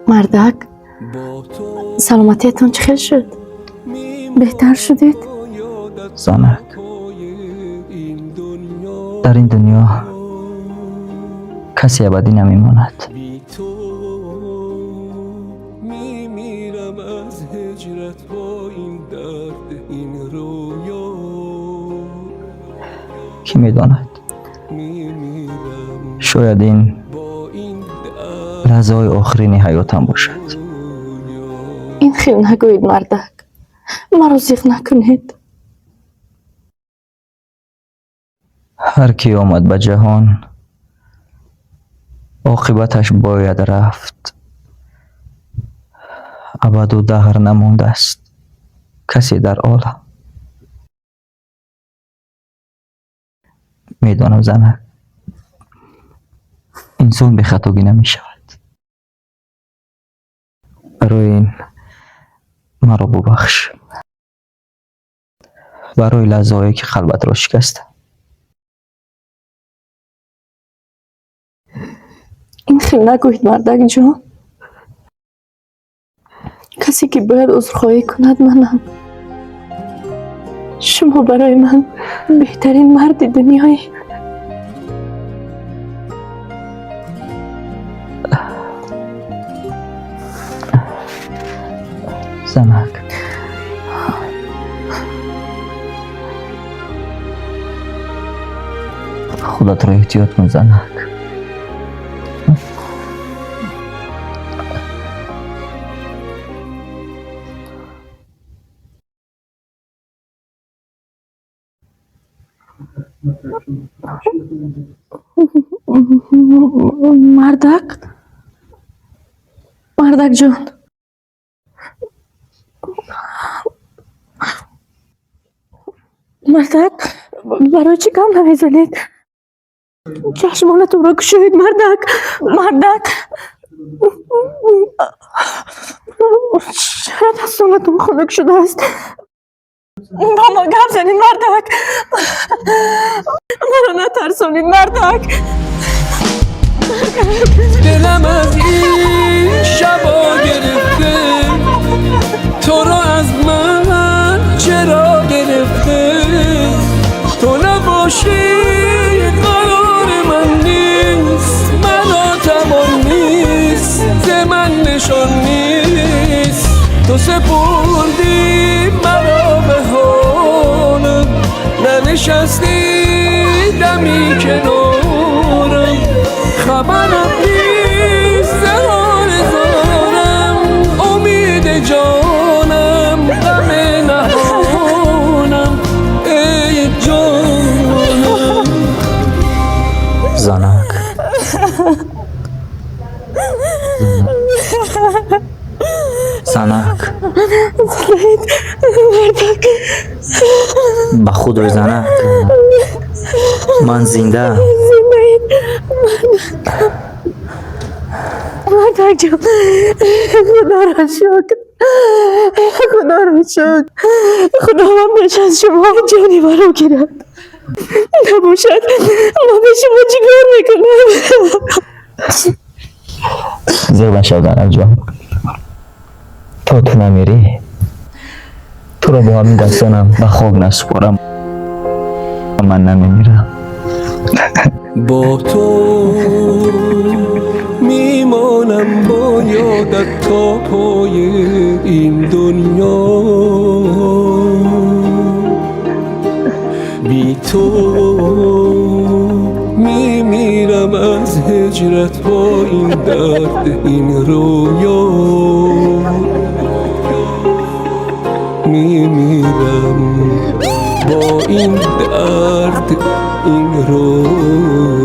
مردک سلامتیتون چه خیل شد؟ بهتر شدید؟ زانک در این دنیا کسی ابدی نمیماند. میمیرم از هجرت با این درد این رویا کی میداند شاید این لحظه‌های آخرین حیاتم باشد. این خیل نگوید مردک، مرا زیغ نکنید. هر کی آمد به جهان عاقبتش باید رفت. ابد و دهر نمانده است کسی در عالم. میدانم زنک انسان به خطاگی نمی شود. برای این مرا ببخش، برای لحظه‌هایی که قلبت را شکستم. این خیل نگوید مردک جان، کسی که باید عذرخواهی کند منم. شما برای من بهترین مرد دنیایی. زنک خودت را احتیاط کن زنک. مردک جان، مردک برای چی کم نمیزنید؟ چشمانتون را گشایید مردک. چرا دستانتون خنک شده است؟ با ما گپ زنید مردک، مرا نترسانید مردک. دلم از این شبا گرفته، تو را از من چرا گرفته؟ تو نباشی قرار من نیست، مرا توان نیست، ز من نشان نیست. تو سپردی مرا به حالم، ننشستی دمی کنارم. خبرم نیست ز حال زارم، امید جانم غم نهانم ای جانم. زنک به خود روی زنک، من زنده مردک جان، خدا را شکر، خدا من بیش از شما جانی مرا گیرد. نباشد ما به شما چیکار میکنم؟ زیر نشو زنک جان، تا تو نمیری تو را با همین دستانم به خاک نسپارم. من نمیمیرم. با تو میمانم با یادت تا پای این دنیا. بی تو میمیرم از هجرت با این درد این رویا. میمیرم با این درد این رویا.